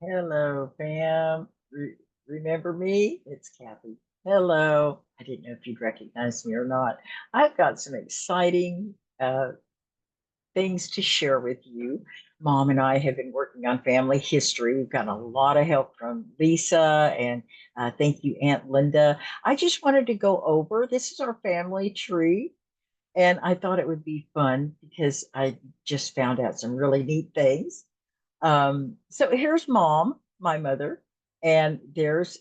Hello, fam. Remember me? It's Kathy. Hello. I didn't know if you'd recognize me or not. I've got some exciting things to share with you. Mom and I have been working on family history. We've got a lot of help from Lisa, and thank you, Aunt Linda. I just wanted to go over this is our family tree, and I thought it would be fun because I just found out some really neat things. So here's mom, my mother, and there's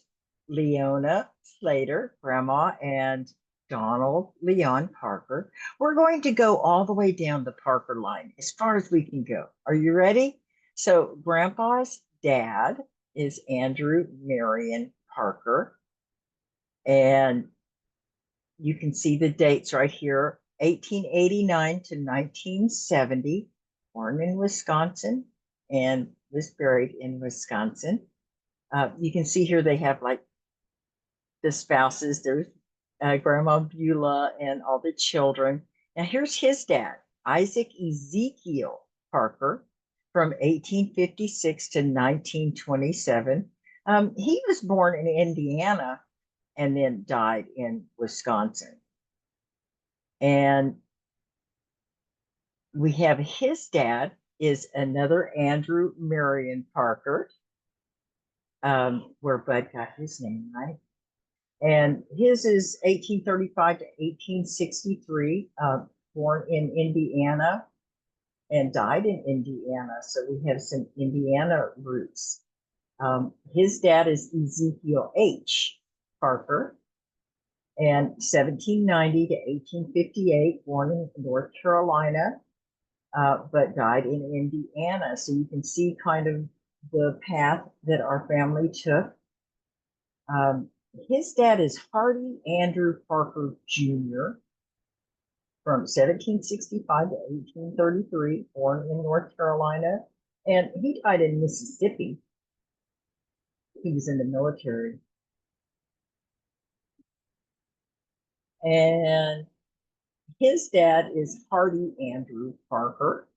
Leona Slater, grandma, and Donald Leon Parker. We're going to go all the way down the Parker line as far as we can go. Are you ready? So grandpa's dad is Andrew Marion Parker, and you can see the dates right here 1889 to 1970, born in Wisconsin and was buried in Wisconsin. You can see here they have like the spouses, there's Grandma Beulah and all the children. Now, here's his dad, Isaac Ezekiel Parker, from 1856 to 1927. He was born in Indiana and then died in Wisconsin. And we have his dad is another Andrew Marion Parker, where Bud got his name, right? And his is 1835 to 1863, born in Indiana and died in Indiana. So we have some Indiana roots. His dad is Ezekiel H. Parker, and 1790 to 1858, born in North Carolina, but died in Indiana. So you can see kind of the path that our family took. His dad is Hardy Andrew Parker Jr. from 1765 to 1833, born in North Carolina, and he died in Mississippi. He was in the military. And his dad is Hardy Andrew Parker,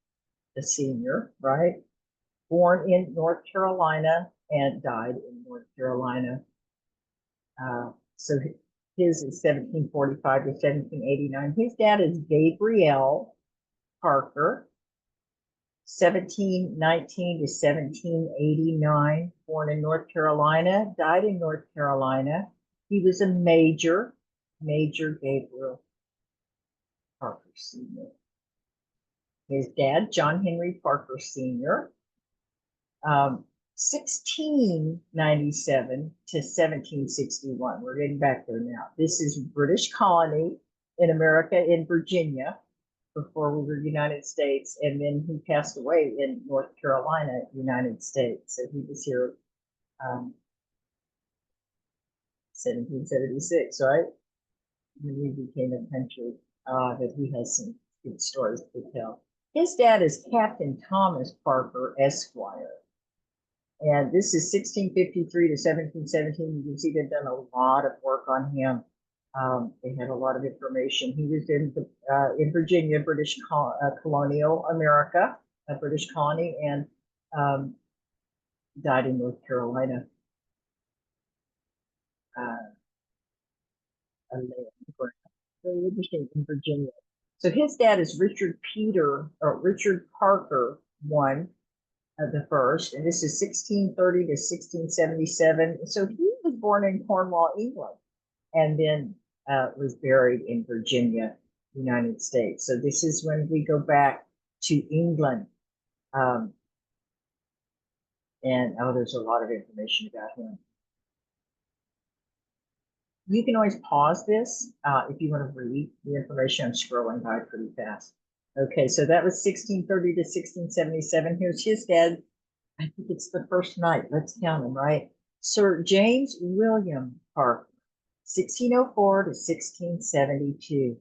the senior, right? Born in North Carolina and died in North Carolina. So his is 1745 to 1789. His dad is Gabriel Parker, 1719 to 1789, born in North Carolina, died in North Carolina. He was a Major Gabriel Parker Sr. His dad, John Henry Parker Sr., 1697 to 1761. We're getting back there now. This is British colony in America in Virginia before we were United States, and then he passed away in North Carolina, United States. So he was here 1776, right? When we became a country, that he has some good stories to tell. His dad is Captain Thomas Parker, Esquire. And this is 1653 to 1717. You can see they've done a lot of work on him. They had a lot of information. He was in Virginia, British colonial America, a British colony, and died in North Carolina. Very interesting in Virginia. So his dad is Richard Parker one, the first, and this is 1630 to 1677. So he was born in Cornwall, England, and then was buried in Virginia, United States. So this is when we go back to England. Um, and oh, there's a lot of information about him. You can always pause this if you want to read the information. I'm scrolling by pretty fast. Okay, so that was 1630 to 1677. Here's his dad. I think it's the first night. Let's count them, right? Sir James William Parker, 1604 to 1672.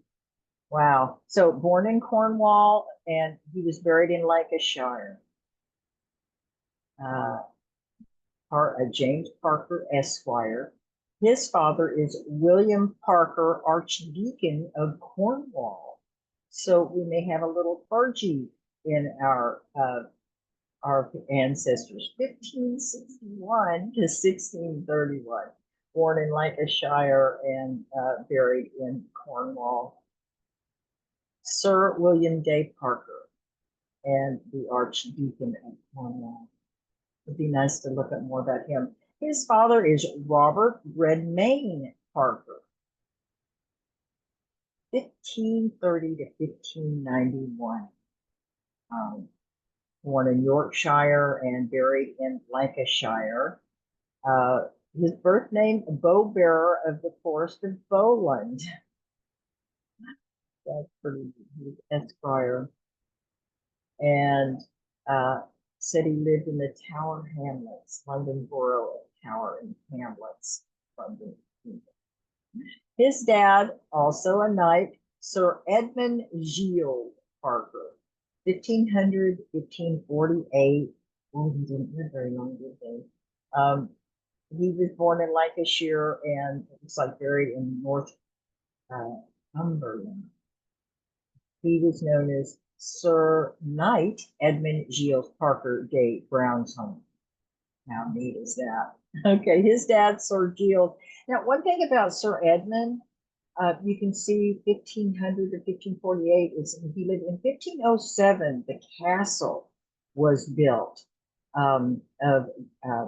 Wow. So born in Cornwall, and he was buried in Lancashire. Uh, James Parker, Esquire. His father is William Parker, Archdeacon of Cornwall. So we may have a little clergy in our our ancestors, 1561 to 1631, born in Lancashire and buried in Cornwall. Sir William Day Parker and the Archdeacon of Cornwall. It'd be nice to look at more about him. His father is Robert Redmayne Parker, 1530 to 1591. Born in Yorkshire and buried in Lancashire. His birth name, Bow Bearer of the Forest of Bowland. That's pretty neat. Esquire. And said he lived in the Tower Hamlets, London Borough of Tower and Hamlets, London. His dad, also a knight, Sir Edmund Gilles Parker, 1500, 1548. Oh, he didn't live very long, did he? He was born in Lancashire and looks like buried in Northumberland. He was known as Sir Knight Edmund Gilles Parker de Brownsholme. How neat is that? Okay, his dad, Sir Gilles. Now, one thing about Sir Edmund, you can see 1500 to 1548 is he lived in 1507. The castle was built of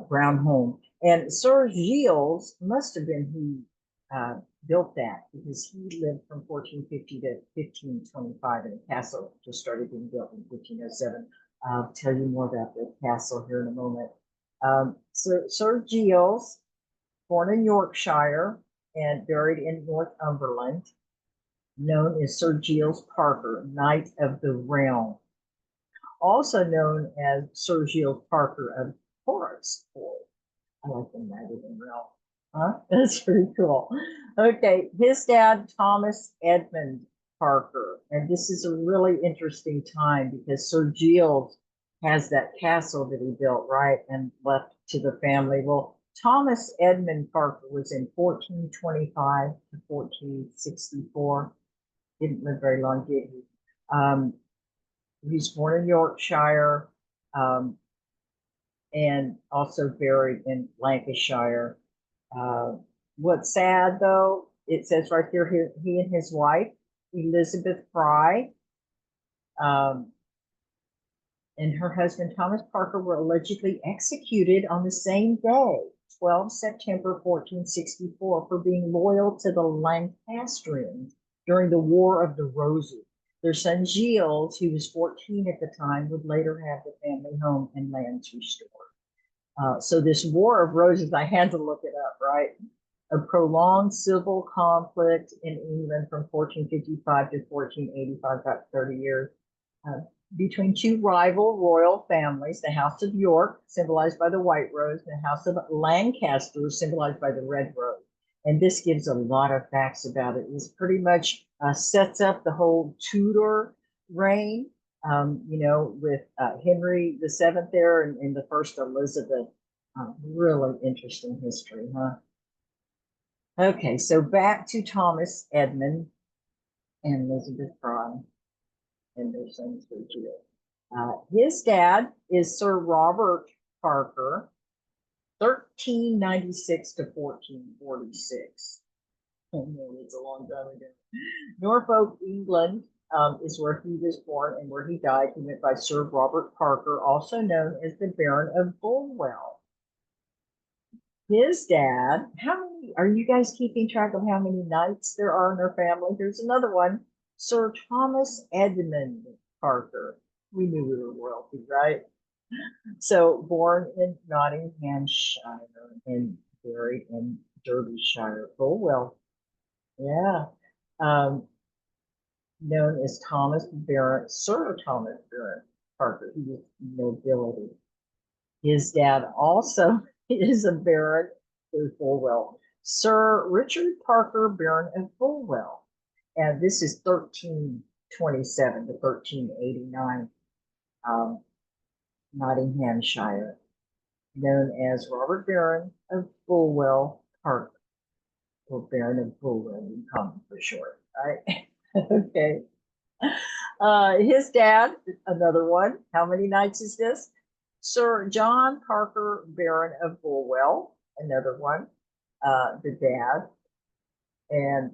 Brownholme, and Sir Gilles must have been who built that because he lived from 1450 to 1525, and the castle just started being built in 1507. I'll tell you more about the castle here in a moment. Sir Gilles, born in Yorkshire and buried in Northumberland, known as Sir Gilles Parker, Knight of the Realm, also known as Sir Gilles Parker of Forestford. I like the Knight of the Realm. Huh? That's pretty cool. Okay, his dad, Thomas Edmund Parker, and this is a really interesting time because Sir Gilles has that castle that he built, right, and left to the family. Well, Thomas Edmund Parker was in 1425 to 1464. Didn't live very long, did he? He was born in Yorkshire and also buried in Lancashire. What's sad, though, it says right here, he and his wife, Elizabeth Fry, and her husband, Thomas Parker, were allegedly executed on the same day, 12 September 1464, for being loyal to the Lancastrians during the War of the Roses. Their son, Gilles, who was 14 at the time, would later have the family home and lands restored. So this War of Roses, I had to look it up, right? A prolonged civil conflict in England from 1455 to 1485, about 30 years, between two rival royal families, the House of York, symbolized by the white rose, and the House of Lancaster, symbolized by the red rose. And this gives a lot of facts about it. This pretty much sets up the whole Tudor reign, you know, with Henry VII there and the first Elizabeth. Really interesting history, huh? Okay, so back to Thomas Edmund and Elizabeth Fry and their sons for Gilles. His dad is Sir Robert Parker, 1396 to 1446. Oh no, it's a long time ago. Norfolk, England is where he was born and where he died. He went by Sir Robert Parker, also known as the Baron of Bulwell. His dad, how many, are you guys keeping track of how many knights there are in their family? There's another one, Sir Thomas Edmund Parker. We knew we were royalty, right? So born in Nottinghamshire and buried in Derbyshire. Oh, well, yeah. Known as Thomas Baron, Sir Thomas Baron Parker. He was nobility. His dad also is a baron of Bulwell, Sir Richard Parker, Baron of Bulwell. And this is 1327 to 1389, Nottinghamshire, known as Robert Baron of Bulwell Parker, or Baron of Bulwell, in common for short, right? Okay. His dad, another one. How many knights is this? Sir John Parker, Baron of Bulwell, another one, the dad. And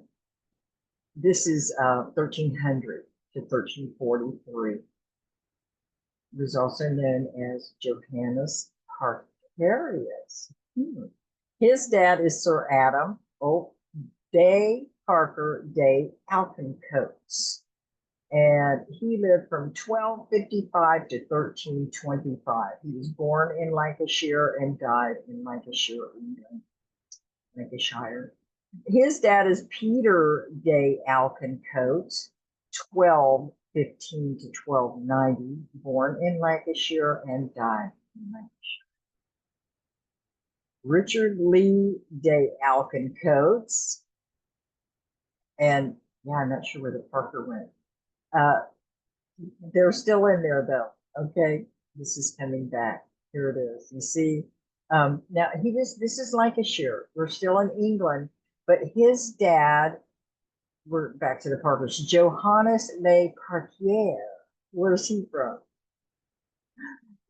this is 1300 to 1343. He was also known as Johannes Parkiers. His dad is Sir Adam de Parker de Alconcoats. And he lived from 1255 to 1325. He was born in Lancashire and died in Lancashire, England, Lancashire. His dad is Peter de Alconcoat, 1215 to 1290, born in Lancashire and died in Lancashire. Richard Lee de Alconcoats, and yeah, I'm not sure where the Parker went. They're still in there though. Okay, this is coming back. Here it is. You see, now this is Lancashire. We're still in England, but his dad, we're back to the Parkers, Johannes Le Parkier. Where's he from?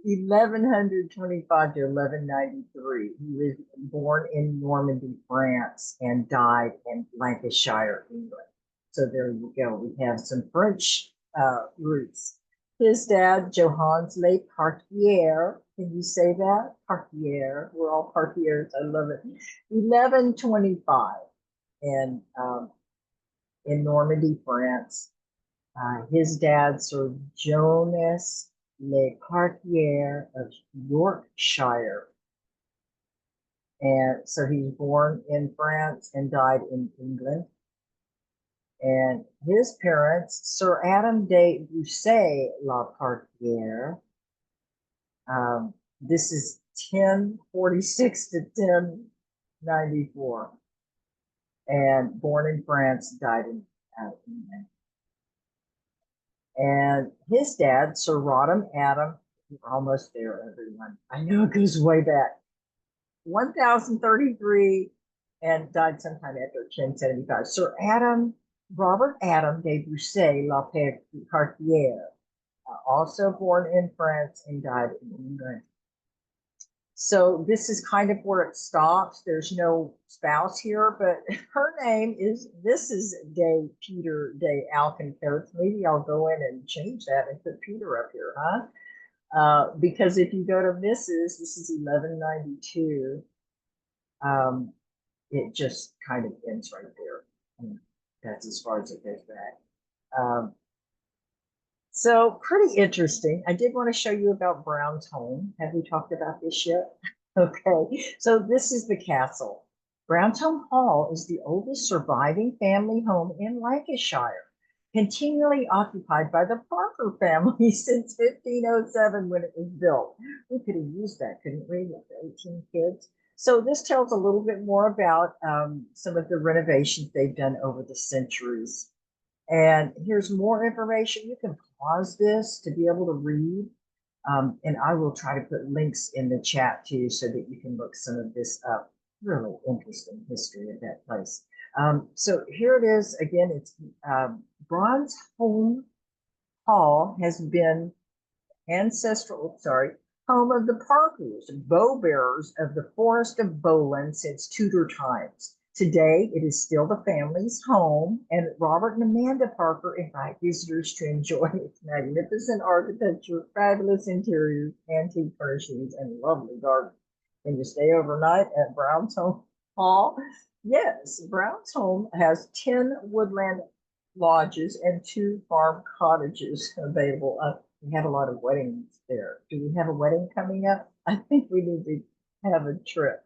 1125 to 1193. He was born in Normandy, France, and died in Lancashire, England. So there you go. We have some French roots. His dad, Johannes Le Parkier. Can you say that? Parkier. We're all Parkiers. I love it. 1125 in Normandy, France. His dad, Sir Jonas Le Parkier of Yorkshire. And so he was born in France and died in England. And his parents, Sir Adam de Bussy La Parkier, this is 1046 to 1094, and born in France, died in England. And his dad, Sir Rodham Adam, we're almost there, everyone. I know it goes way back. 1033 and died sometime after 1075. Sir Robert Adam de Bussy La Parkier, also born in France and died in England. So this is kind of where it stops. There's no spouse here, but her name is Mrs. de Peter de Alconcoats. Maybe I'll go in and change that and put Peter up here, huh? Because if you go to Mrs., this is 1192. It just kind of ends right there. And that's as far as it goes back. So pretty interesting. I did want to show you about Brown's home. Have we talked about this yet? Okay, so this is the castle. Brown's Home Hall is the oldest surviving family home in Lancashire, continually occupied by the Parker family since 1507 when it was built. We could have used that, couldn't we, with the 18 kids? So this tells a little bit more about some of the renovations they've done over the centuries. And here's more information. You can pause this to be able to read. And I will try to put links in the chat too so that you can look some of this up. Really interesting history of that place. So here it is. Again, it's Brown's Home Hall has been home of the Parkers, bow bearers of the Forest of Bowland since Tudor times. Today, it is still the family's home, and Robert and Amanda Parker invite visitors to enjoy its magnificent architecture, fabulous interiors, antique furnishings, and lovely gardens. Can you stay overnight at Brown's Home Hall? Yes, Brown's Home has 10 woodland lodges and 2 farm cottages available. We have a lot of weddings there. Do we have a wedding coming up? I think we need to have a trip.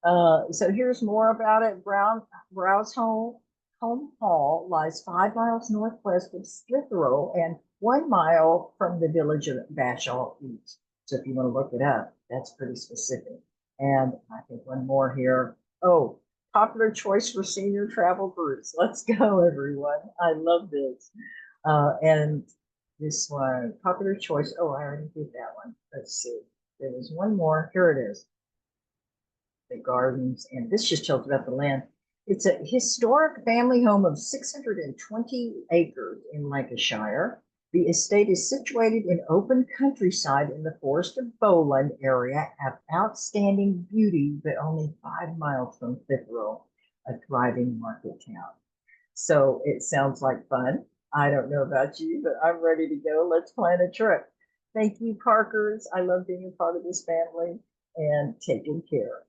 So here's more about it. Brown's Home Hall lies 5 miles northwest of Slithero and 1 mile from the village of Bashall East. So if you want to look it up, that's pretty specific. And I think one more here. Oh, popular choice for senior travel groups. Let's go, everyone. I love this. And this one, popular choice. Oh, I already did that one. Let's see. There was one more. Here it is. The gardens, and this just tells about the land. It's a historic family home of 620 acres in Lancashire, The estate is situated in open countryside in the Forest of Bowland area of outstanding beauty, but only 5 miles from Cicero, a thriving market town. So it sounds like fun. I don't know about you, but I'm ready to go. Let's plan a trip. Thank you, Parkers. I love being a part of this family and taking care.